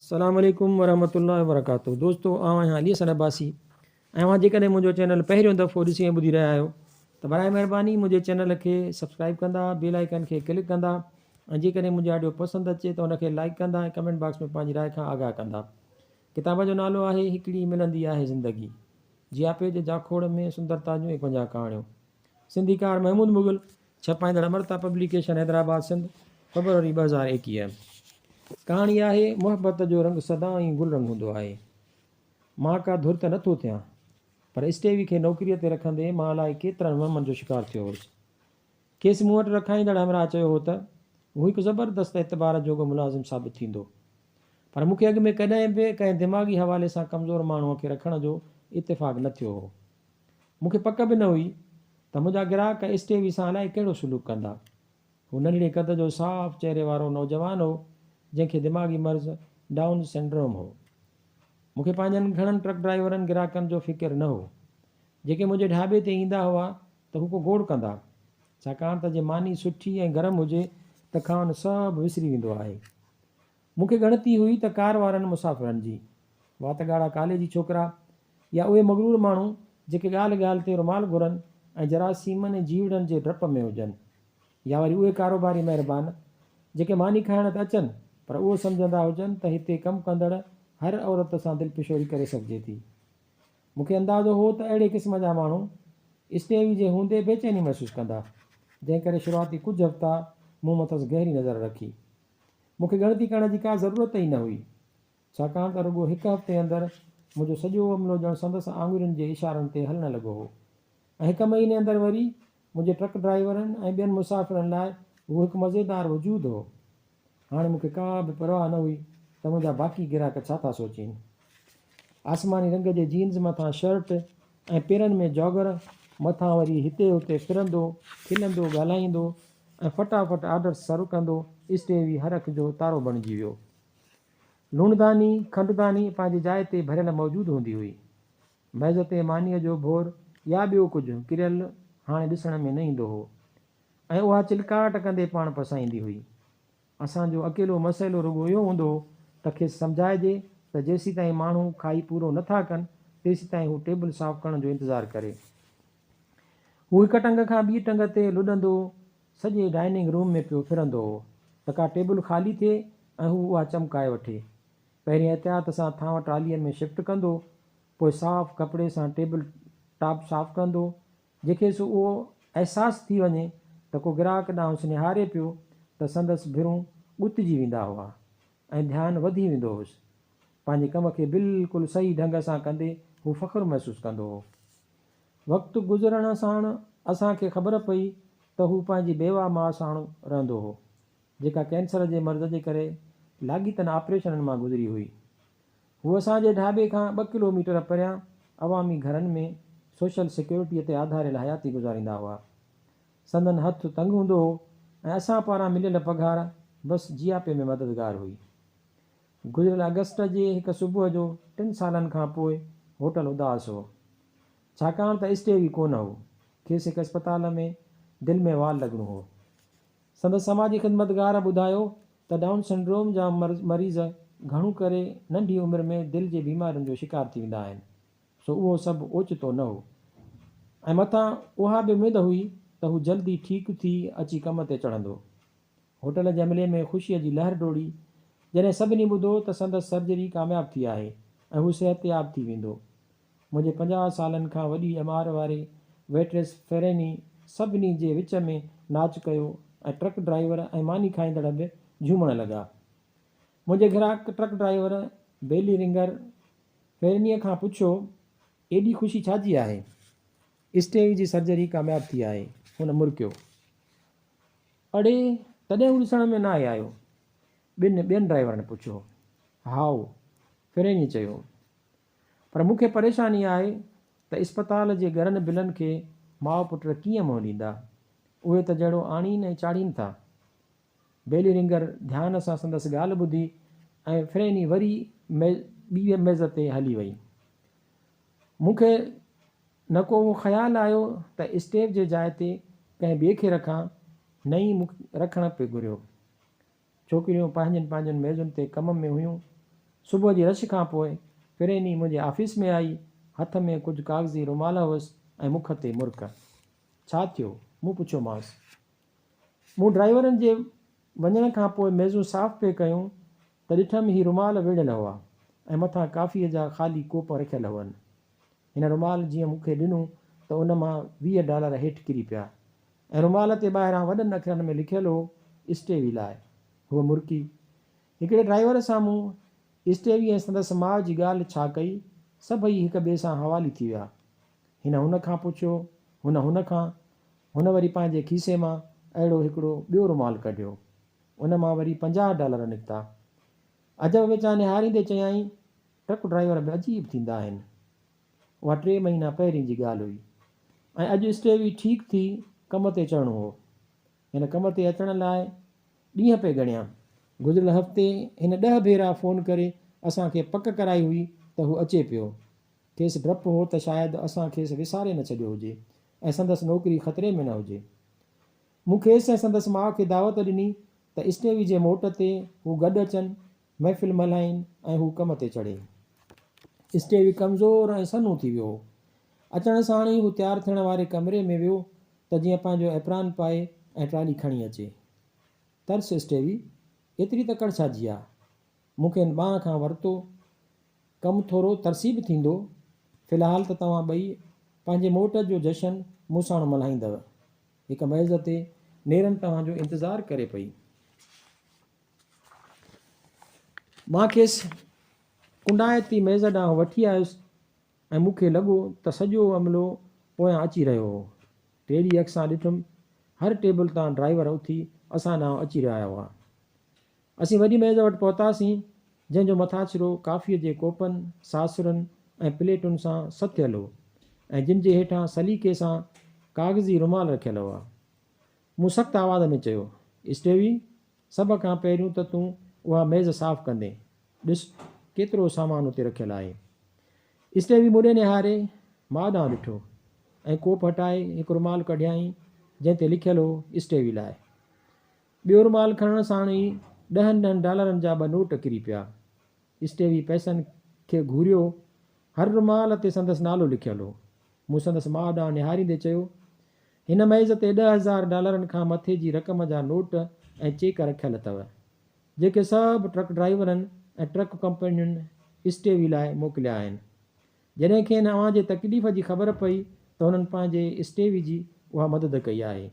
अस्सलामुअलैकुम वरहमतुल्लाहि वबरकातुहू। दोस्तों आवां आहियां अली हसन अब्बासी ऐं तव्हां जेकॾहिं मुंहिंजो चैनल पहिरियों दफ़ो ॾिसी ऐं ॿुधी रहिया आहियो त बराए महिरबानी मुंहिंजे चैनल खे सब्सक्राइब कंदा, बेल आइकन खे क्लिक कंदा ऐं जेकॾहिं मुंहिंजो ऑडियो पसंदि अचे त उनखे लाइक कंदा ऐं कमेंट बॉक्स में पंहिंजी राय खां आगाह कंदा। किताब जो नालो आहे हिकिड़ी मिलंदी आहे ज़िंदगी, जियापे जे जाखोड़ में सुंदरता जूं 51 कहाणियूं। सिंधीकार महमूद मुग़ल, छपाईंदड़ अमृता पब्लिकेशन हैदराबाद सिंध, फरवरी 2021। कहाणी आहे मुहबत जो रंग सदाईं गुल रंग हूंदो आहे। मां का धुर त नथो थियां, पर स्टेवी खे नौकरीअ ते रखंदे मां अलाए केतिरनि वहमनि जो शिकार थियो हुउसि। खेसि मूं वटि रखाईंदड़ हमरा चयो हो त हू हिकु ज़बरदस्त एतबार जोॻो मुलाज़िम साबित थींदो, पर मूंखे अॻु में कॾहिं बि कंहिं दिमाग़ी हवाले सां कमज़ोर माण्हूअ खे रखण जो इत्तेफ़ाक़ न थियो हो। मूंखे पक बि न हुई त मुंहिंजा ग्राहक स्टेवी सां अलाए कहिड़ो सलूक कंदा। हू नंढड़े कद जो साफ़ चहिरे वारो नौजवान हो जंहिंखे दिमाग़ी मर्ज़ डाउन सिंड्रोम हो। मूंखे पंहिंजनि घणनि ट्रक ड्राइवरनि ग्राहकनि जो फ़िकिर न हो। जेके मुंहिंजे ढाबे ते ईंदा हुआ त हू को गोड़ कंदा, छाकाणि त जे मानी सुठी ऐं गरम हुजे त खान सभु विसरी वेंदो आहे। मूंखे ॻणती हुई त कार वारनि मुसाफ़िरनि जी, वात ॻाढ़ा काले जी छोकिरा या उहे मगरूर माण्हू जेके ॻाल्हि ॻाल्हि ते रुमाल घुरनि ऐं जरासीमनि ऐं जीवड़नि जे डप में हुजनि, या वरी उहे कारोबारी महिरबान जेके मानी खाइण त अचनि पर उहो सम्झंदा हुजनि त हिते कमु कंदड़ हर औरत सां दिलपिशोरी करे सघिजे थी। मूंखे अंदाज़ो हो त अहिड़े क़िस्म जा माण्हू स्टेवी जे हूंदे बेचैनी महसूसु कंदा, जंहिं करे शुरूआती कुझु हफ़्ता मूं मथसि गहरी नज़र रखी। मूंखे ॻणती करण जी का ज़रूरत ई न हुई, छाकाणि त रुॻो हिकु हफ़्ते अंदरि मुंहिंजो सॼो अमिलो ॼण संदसि आङुरियुनि जे इशारनि ते हलणु लॻो हो ऐं हिकु महीने अंदरि वरी मुंहिंजे ट्रक ड्राइवरनि ऐं ॿियनि मुसाफ़िरनि लाइ उहो हिकु मज़ेदार वजूदु हो। हाणे मूंखे का बि परवाह न हुई त मुंहिंजा बाक़ी ग्राहक छा था सोचीनि। आसमानी रंग जे जीन्स मथां शर्ट ऐं पेरनि में जॉगर, मथां वरी हिते हुते फिरंदो खिलंदो ॻाल्हाईंदो ऐं फटाफट आर्डर सर्व कंदो स्टेवी हर अख जो तारो बणिजी वियो। लूणदानी खंडुदानी पंहिंजी जाइ ते भरियल मौजूदु हूंदी हुई। मेज़ ते मानीअ जो भोर या ॿियो कुझु किरियल हाणे ॾिसण में न ईंदो हो ऐं उहा चिलकाट कंदे पाण पसाईंदी हुई। असांजो अकेलो मसइलो रुॻो इहो हूंदो त खेसि सम्झाइजे त जेसीं ताईं माण्हू खाई पूरो नथा कनि तेसीं ताईं हू टेबल साफ़ु करण जो इंतज़ारु करे। हू हिकु टंग खां ॿी टंग ते लुॾंदो सॼे डाइनिंग रूम में पियो फिरंदो हो त का टेबल ख़ाली थिए ऐं हू उहा चमकाए वठे। पहिरीं एहतियात सां थांव ट्रालीअ में शिफ्ट कंदो, पोइ साफ़ु कपिड़े सां टेबल टॉप साफ़ु कंदो, जंहिंखेसि उहो अहसासु थी वञे त को ग्राहक ॾांहुं निहारे पियो त संदसि भिरूं ॻुतिजी वेंदा हुआ ऐं ध्यानु वधी वेंदो हुउसि। पंहिंजे कम खे बिल्कुलु सही ढंग सां कंदे हू फ़ख़्रु महसूसु कंदो हो। वक़्तु गुज़रण साण असांखे ख़बर पई त हू पंहिंजी बेवा माउ सां रहंदो हो, जेका कैंसर जे मर्ज़ जे करे लाॻीतनि ऑपरेशननि मां गुज़री हुई। हू असांजे ढाबे खां 2 किलोमीटर परियां अवामी घरनि में सोशल सिक्योरिटीअ ते आधारियल हयाती गुज़ारींदा हुआ। संदन हथु तंग हूंदो हो ऐं असां पारां मिलियल पघार बसि जियापे में मददगार हुई। गुज़िरियल अगस्त जे हिकु सुबुह जो 3 सालनि खां पोइ होटल उदास हो, छाकाणि त स्टेवी कोन हो। खेसि हिकु अस्पताल में दिलि में वाल लॻणो हो। संदसि समाजी ख़िदमतगार ॿुधायो त डाउन सिंड्रोम जा मरीज़ घणो करे नंढी उमिरि में दिलि जी बीमारियुनि जो शिकार थी वेंदा आहिनि, सो उहो सभु ओचितो न हो ऐं मथां उहा बि उमेदु हुई त हू जल्दी ठीकु थी अची कम ते चढ़ंदो। होटल जे अमले में ख़ुशीअ जी लहर डोड़ी जॾहिं सभिनी ॿुधो त संदसि सर्जरी कामयाबु थी आहे ऐं हू सिहतयाबु थी वेंदो। मुंहिंजे 50 सालनि खां वॾी एमआर वारे वेट्रेस फेरेनी सभिनी जे विच में नाच कयो ऐं ट्रक ड्राइवर ऐं मानी खाईंदड़ बि झूमण लॻा। मुंहिंजे ग्राहक ट्रक ड्राइवर बेली रिंगर फेरेनीअ खां पुछियो, एॾी ख़ुशी छाजी आहे? स्टेवी जी सर्जरी कामयाबु थी आहे, हुन मुरकियो। अड़े, तॾहिं हू ॾिसण में न आयो? ॿियनि ड्राइवरनि पुछियो। हाओ, फेरेनी चयो, पर मूंखे परेशानी आहे त इस्पताल जे घरनि बिलनि खे माउ पुट कीअं मुंहुं ॾींदा? उहे त जहिड़ो आणीनि ऐं चाढ़ीनि था। बेली रिंगर ध्यान सां संदसि ॻाल्हि ॿुधी ऐं फेरेनी वरी ॿी मेज़ ते हली वई। मूंखे न को उहो ख़्यालु आयो त स्टेव जे जाइ ते कंहिं ॿिए खे रखां, न ई रखणु पियो घुरियो। छोकिरियूं पंहिंजनि मेज़ुनि ते कम में हुयूं, सुबुह जी रश खां पोइ पहिरें ॾींहुं मुंहिंजे ऑफिस में आई। हथ में कुझु कागज़ी रुमाल हुअसि ऐं मुख ते मुर्क। छा थियो? मूं पुछियोमांसि। मूं ड्राइवरनि जे वञण खां पोइ मेज़ूं साफ़ पे कयूं त ॾिठमि ही रुमाल विढ़ियल हुआ ऐं मथां काफ़ीअ जा ख़ाली कोप रखियल हुअनि। हिन रुमाल जीअं मूंखे ॾिनो त उन मां $20 हेठि किरी पिया ऐं रुमाल ते ॿाहिरां वॾनि अखरनि में लिखियलु हो, स्टेवी लाइ। हूअ मुर्की। हिकिड़े ड्राइवर सां मूं स्टेवी ऐं संदसि माउ जी ॻाल्हि छा कई। सभई हिक ॿिए सां हवाली थी विया। हुन खां पुछियो, हुन खां। हुन वरी पंहिंजे खीसे मां अहिड़ो हिकिड़ो ॿियो रुमाल कढियो। उन मां वरी $50 निकिता। अजब वेचा निहारींदे चयाईं, ट्रक ड्राइवर बि अजीब थींदा आहिनि। उहा 3 महीना पहिरीं जी ॻाल्हि हुई ऐं अॼु स्टेवी ठीकु थी कम ते चढ़णो हो। हिन कम ते अचण लाइ ॾींहं पे ॻणिया। गुज़िरियल हफ़्ते हिन 10 भेरा फ़ोन करे असांखे पक कराई हुई त हू अचे पियो। खेसि डपु हो त शायदि असां खेसि विसारे न छॾियो हुजे ऐं संदसि नौकिरी ख़तरे में न हुजे। मूं खेसि ऐं संदसि माउ खे दावत ॾिनी त स्टेवी जे मोट ते हू गॾु अचनि, महफ़िल मल्हाइनि ऐं हू कम ते चढ़े। स्टेवी कमज़ोर ऐं सन्हो थी वियो। अचण साण ई हू तयारु थियण वारे कमरे में वियो त जीअं पंहिंजो एप्रान पाए ऐं ट्राली खणी अचे। तर्स स्टेवी, एतिरी तकड़ छाजी आहे? मूंखे हिन ॿांह खां वरितो। कमु थोरो तरसीब थींदो। फ़िलहालु त तव्हां ॿई पंहिंजे मोट जो जशन मूं साण मल्हाईंदव। हिक मेज़ ते नेरनि तव्हांजो इंतज़ारु करे पई। मां खेसि कुंडायती मेज़ ॾांहुं वठी आयुसि ऐं मूंखे लॻो त सॼो अमलो पोयां अची रहियो हो। टेड़ी अख सां ॾिठुमि। हर टेबल तां ड्राइवर उथी असां ॾांहुं अची रहिया हुआ। असीं वॾी मेज़ वटि पहुतासीं जंहिंजो मथाछिरो काफ़ीअ जे कोपनि, सासुरनि ऐं प्लेटुनि सां सथियल हो ऐं जिन जे हेठां सलीके सां कागज़ी रुमाल रखियल हुआ। मूं सख़्तु आवाज़ में चयो, स्टेवी, सभ खां पहिरियों त तूं उहा मेज़ साफ़ु कंदे। ॾिस केतिरो सामान उते रखियलु आहे। स्टेवी मुॾे निहारे माउ ॾांहुं ॾिठो ऐं कोप हटाए हिकु रुमाल कढियाईं जंहिं ते लिखियलु हो, स्टेवी लाइ। ॿियो रुमाल खणण साण ई $10 जा 2 नोट किरी पिया। स्टेवी पैसनि खे घूरियो। हर रुमाल ते संदसि नालो लिखियलु हो। मूं संदसि माउ ॾांहुं निहारींदे चयो, हिन मेज़ ते $10,000 खां मथे जी रक़म जा नोट ऐं चेक रखियल अथव, जेके सभु ट्रक ड्राइवरनि ऐं ट्रक कंपनियुनि स्टेवी लाइ मोकिलिया आहिनि। जॾहिं खे अव्हां जे तकलीफ़ जी ख़बर पई त हुननि पंहिंजे स्टेवी जी उहा मदद कई आहे।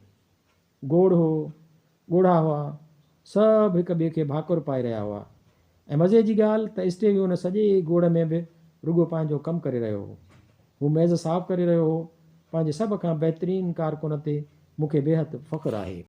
ॻोढ़ा हुआ, सभु हिक ॿिए खे भाकुर पाए रहिया हुआ ऐं मज़े जी ॻाल्हि त स्टेवी हुन सॼे ॻोढ़ में बि रुॻो पंहिंजो कमु करे रहियो हो। हू मेज़ साफ़ु करे रहियो हो। पंहिंजे सभ खां बहितरीनु कारकुन ते मूंखे बेहदि फ़ख़्रु आहे।